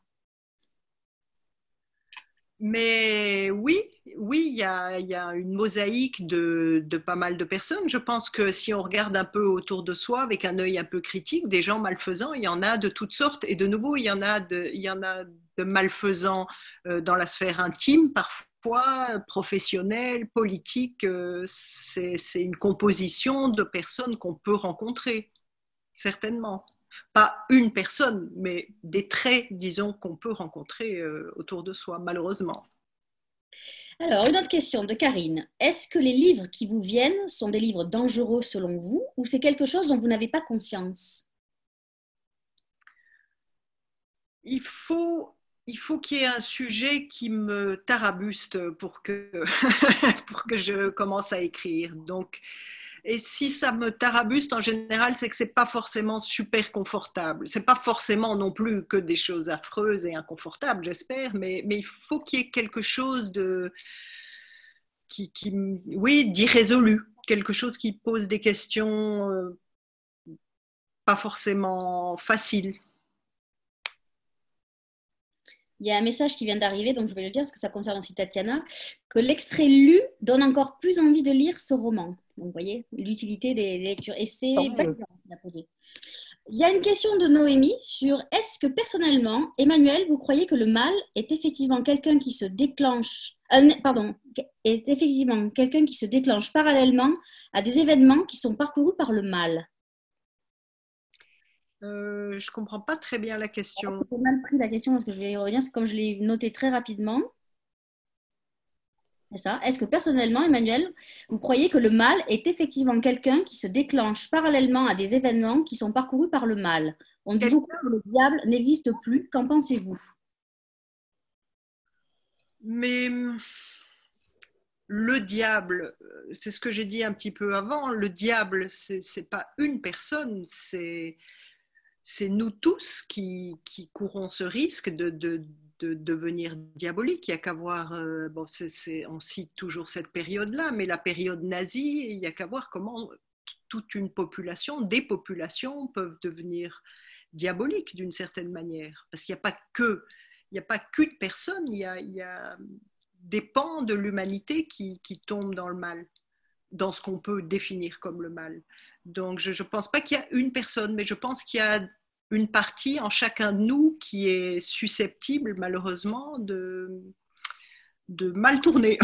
Mais oui, il y a une mosaïque de pas mal de personnes. Je pense que si on regarde un peu autour de soi avec un œil un peu critique, des gens malfaisants, il y en a de toutes sortes. Et de nouveau, il y en a de malfaisants dans la sphère intime, parfois professionnelle, politique. C'est une composition de personnes qu'on peut rencontrer, certainement. Pas une personne, mais des traits, disons, qu'on peut rencontrer autour de soi, malheureusement. Alors, une autre question de Karine. Est-ce que les livres qui vous viennent sont des livres dangereux selon vous ou c'est quelque chose dont vous n'avez pas conscience? Il faut qu'il y ait un sujet qui me tarabuste pour que je commence à écrire. Donc, et si ça me tarabuste, en général, c'est que c'est pas forcément super confortable. C'est pas forcément non plus que des choses affreuses et inconfortables, j'espère, mais il faut qu'il y ait quelque chose d'irrésolu, quelque chose qui pose des questions pas forcément faciles. Il y a un message qui vient d'arriver, donc je vais le dire parce que ça concerne aussi Tatiana, que l'extrait lu donne encore plus envie de lire ce roman. Donc, vous voyez, l'utilité des lectures. Et c'est Bastien qui l'a posé. Il y a une question de Noémie sur est-ce que personnellement, Emmanuel, vous croyez que le mal est effectivement quelqu'un qui se déclenche, est effectivement quelqu'un qui se déclenche parallèlement à des événements qui sont parcourus par le mal? Je ne comprends pas très bien la question. J'ai mal pris la question parce que je vais y revenir, c'est comme je l'ai noté très rapidement. C'est ça. Est-ce que personnellement, Emmanuel, vous croyez que le mal est effectivement quelqu'un qui se déclenche parallèlement à des événements qui sont parcourus par le mal? On dit beaucoup que le diable n'existe plus. Qu'en pensez-vous? Mais le diable, c'est ce que j'ai dit un petit peu avant, le diable, c'est pas une personne, c'est nous tous qui courons ce risque devenir diabolique. Il n'y a qu'à voir, on cite toujours cette période-là, mais la période nazie, il n'y a qu'à voir comment toute une population, des populations peuvent devenir diaboliques d'une certaine manière. Parce qu'il n'y a pas qu'une personne, il y a des pans de l'humanité qui tombent dans le mal, dans ce qu'on peut définir comme le mal. Donc je ne pense pas qu'il y a une personne, mais je pense qu'il y a une partie en chacun de nous qui est susceptible malheureusement de mal tourner.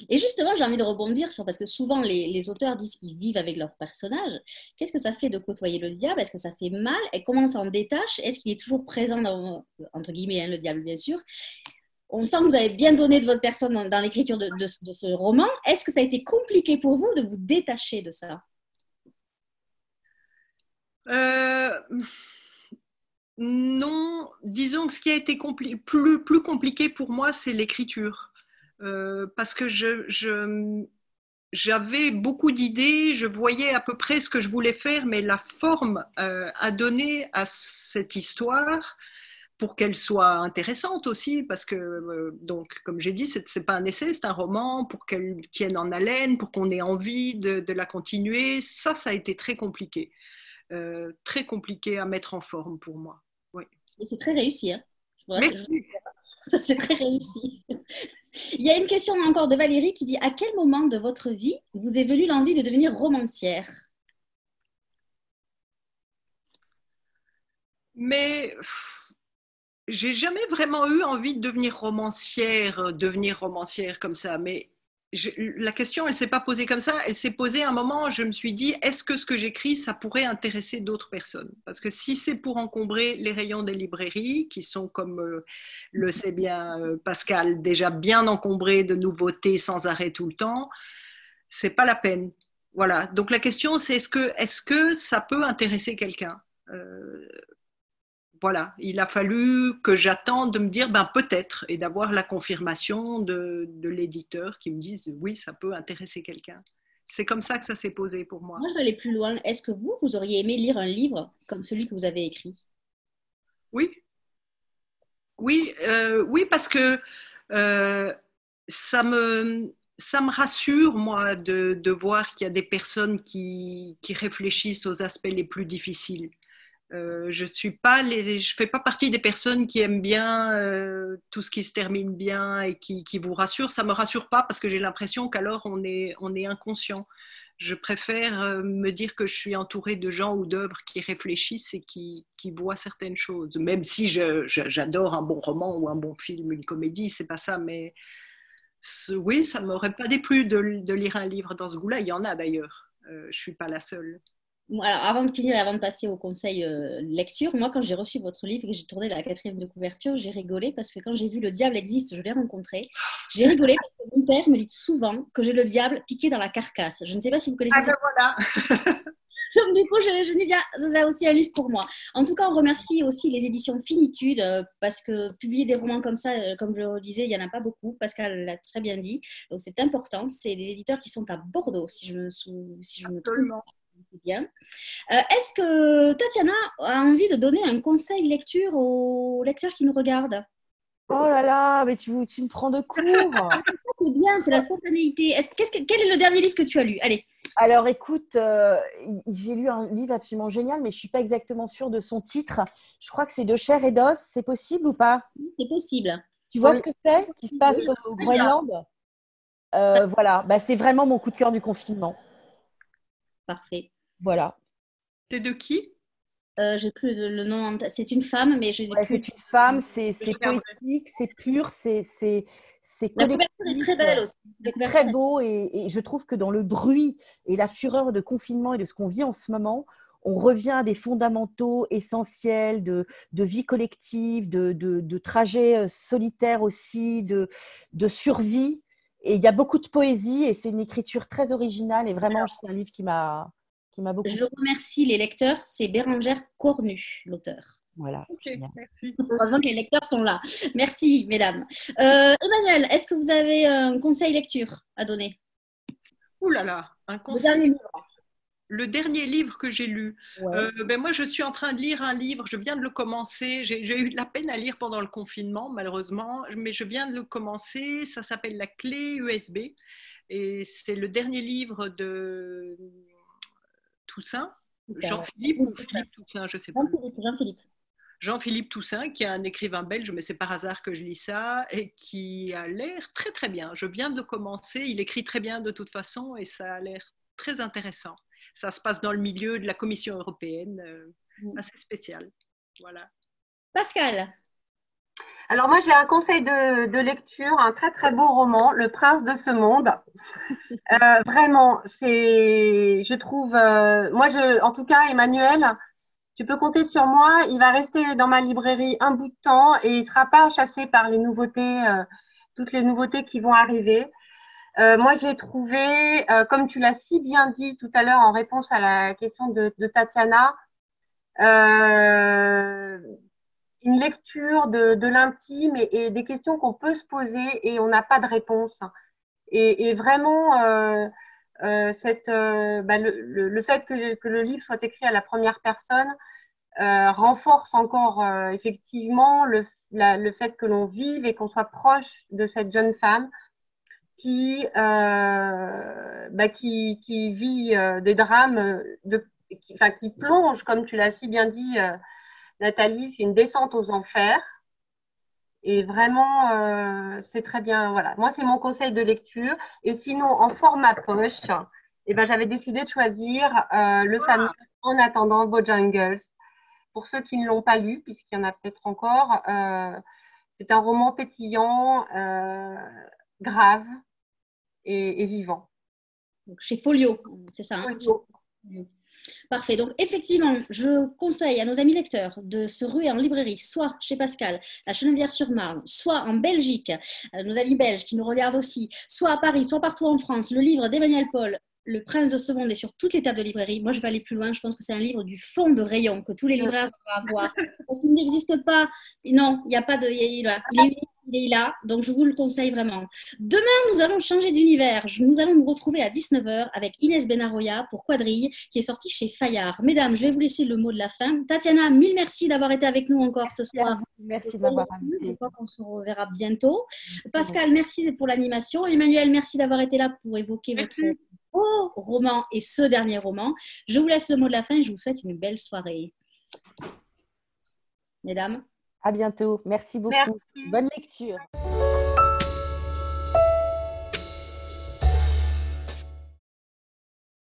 Et justement, j'ai envie de rebondir sur, parce que souvent les auteurs disent qu'ils vivent avec leurs personnages. Qu'est-ce que ça fait de côtoyer le diable? Est-ce que ça fait mal? Et comment on s'en détache? Est-ce qu'il est toujours présent dans, entre guillemets, hein, le diable, bien sûr? On sent que vous avez bien donné de votre personne dans l'écriture de ce roman. Est-ce que ça a été compliqué pour vous de vous détacher de ça? Non, disons que ce qui a été plus compliqué pour moi, c'est l'écriture. Parce que j'avais beaucoup d'idées, je voyais à peu près ce que je voulais faire, mais la forme à donner à cette histoire, pour qu'elle soit intéressante aussi, parce que, donc, comme j'ai dit, c'est pas un essai, c'est un roman, pour qu'elle tienne en haleine, pour qu'on ait envie de la continuer, ça a été très compliqué à mettre en forme pour moi. Oui. Et c'est très réussi, hein. Merci. C'est très réussi. Il y a une question encore de Valérie qui dit: à quel moment de votre vie vous est venue l'envie de devenir romancière? Mais j'ai jamais vraiment eu envie de devenir romancière comme ça. Mais la question, elle s'est pas posée comme ça. Elle s'est posée à un moment. Je me suis dit, est-ce que ce que j'écris, ça pourrait intéresser d'autres personnes? Parce que si c'est pour encombrer les rayons des librairies, qui sont, comme le sait bien Pascal, déjà bien encombrés de nouveautés sans arrêt tout le temps, c'est pas la peine. Voilà. Donc la question, c'est est-ce que ça peut intéresser quelqu'un? Voilà, il a fallu que j'attende de me dire peut-être, et d'avoir la confirmation de l'éditeur qui me dise oui, ça peut intéresser quelqu'un. C'est comme ça que ça s'est posé pour moi. Moi, je vais aller plus loin. Est-ce que vous auriez aimé lire un livre comme celui que vous avez écrit? Oui, oui, parce que ça me rassure, moi, de voir qu'il y a des personnes qui réfléchissent aux aspects les plus difficiles. Je fais pas partie des personnes qui aiment bien tout ce qui se termine bien et qui vous rassure. Ça me rassure pas parce que j'ai l'impression qu'alors on est inconscient. Je préfère me dire que je suis entourée de gens ou d'œuvres qui réfléchissent et qui voient certaines choses. Même si j'adore un bon roman ou un bon film, une comédie, c'est pas ça. Mais oui, ça m'aurait pas déplu de lire un livre dans ce goût-là. Il y en a d'ailleurs. Je suis pas la seule. Alors, avant de finir et avant de passer au conseil lecture, moi, quand j'ai reçu votre livre et que j'ai tourné la 4e de couverture, j'ai rigolé parce que quand j'ai vu Le Diable existe, je l'ai rencontré. J'ai rigolé parce que mon père me dit souvent que j'ai le diable piqué dans la carcasse. Je ne sais pas si vous connaissez ça. Voilà. Donc, du coup, je me dis, c'est aussi un livre pour moi. En tout cas, on remercie aussi les éditions Finitude parce que publier des romans comme ça, comme je le disais, il n'y en a pas beaucoup. Pascal l'a très bien dit. Donc, c'est important. C'est des éditeurs qui sont à Bordeaux, si je me trompe. Bien. Est-ce que Tatiana a envie de donner un conseil lecture aux lecteurs qui nous regardent? Oh là là, mais tu me prends de court. C'est bien, c'est la spontanéité. Quel est le dernier livre que tu as lu? Allez. Alors écoute, j'ai lu un livre absolument génial, mais je ne suis pas exactement sûre de son titre. Je crois que c'est De chair et d'os. C'est possible ou pas? C'est possible. Tu vois ce que c'est qui se passe au Groenland? Voilà, c'est vraiment mon coup de cœur du confinement. Parfait. Voilà. C'est de qui? J'ai plus le nom en tête. C'est une femme, mais je n'ai plus. C'est une femme, c'est poétique, c'est pur, c'est la couverture est très belle aussi. C'est très beau et je trouve que dans le bruit et la fureur de confinement et de ce qu'on vit en ce moment, on revient à des fondamentaux essentiels de vie collective, de trajets solitaires aussi, de survie. Et il y a beaucoup de poésie et c'est une écriture très originale et vraiment, c'est un livre qui m'a beaucoup. Je remercie les lecteurs. C'est Bérengère Cornu, l'auteur. Voilà. Ok, merci. Heureusement que les lecteurs sont là. Merci, mesdames. Emmanuel, est-ce que vous avez un conseil lecture à donner? Ouh là là, un conseil. Le dernier livre que j'ai lu, Ouais. moi je suis en train de lire un livre, je viens de le commencer, j'ai eu de la peine à lire pendant le confinement malheureusement, mais je viens de le commencer, ça s'appelle La clé USB et c'est le dernier livre de Toussaint, Jean-Philippe ou Philippe Toussaint, je ne sais plus. Jean-Philippe. Jean-Philippe Toussaint, qui est un écrivain belge, mais c'est par hasard que je lis ça, et qui a l'air très très bien. Je viens de commencer, il écrit très bien de toute façon, et ça a l'air très intéressant. Ça se passe dans le milieu de la Commission européenne, assez spécial. Voilà. Pascal. Alors moi j'ai un conseil de lecture, un très très beau roman, Le Prince de ce monde. Vraiment, je trouve, en tout cas Emmanuel, tu peux compter sur moi, il va rester dans ma librairie un bout de temps et il ne sera pas chassé par les nouveautés, toutes les nouveautés qui vont arriver. Moi, j'ai trouvé, comme tu l'as si bien dit tout à l'heure en réponse à la question de Tatiana, une lecture de l'intime et des questions qu'on peut se poser et on n'a pas de réponse. Et vraiment, le fait que le livre soit écrit à la première personne renforce encore effectivement le fait que l'on vive et qu'on soit proche de cette jeune femme qui vit des drames, qui plonge, comme tu l'as si bien dit, Nathalie, c'est une descente aux enfers. Et vraiment, c'est très bien. Voilà. Moi, c'est mon conseil de lecture. Et sinon, en format poche, j'avais décidé de choisir le fameux En attendant Bojangles. Pour ceux qui ne l'ont pas lu, puisqu'il y en a peut-être encore, c'est un roman pétillant, grave et vivant. Donc, chez Folio, c'est ça, hein? Folio. Parfait. Donc, effectivement, je conseille à nos amis lecteurs de se ruer en librairie, soit chez Pascal, à Chenevière-sur-Marne, soit en Belgique, nos amis belges qui nous regardent aussi, soit à Paris, soit partout en France. Le livre d'Emmanuel Paul, Le Prince de ce monde, est sur toutes les tables de librairie. Moi, je vais aller plus loin. Je pense que c'est un livre du fond de rayon que tous les libraires doivent avoir. Parce qu'il n'existe pas. Non, il n'y a pas de. Il est unique. Il est là, donc je vous le conseille vraiment. Demain, nous allons changer d'univers. Nous allons nous retrouver à 19h avec Inès Benaroya pour Quadrille, qui est sortie chez Fayard. Mesdames, je vais vous laisser le mot de la fin. Tatiana, mille merci d'avoir été avec nous encore ce soir. Merci de m'avoir invité. Je crois qu'on se reverra bientôt. Pascal, merci pour l'animation. Emmanuel, merci d'avoir été là pour évoquer votre beau roman et ce dernier roman. Je vous laisse le mot de la fin et je vous souhaite une belle soirée. Mesdames. À bientôt. Merci beaucoup. Merci. Bonne lecture.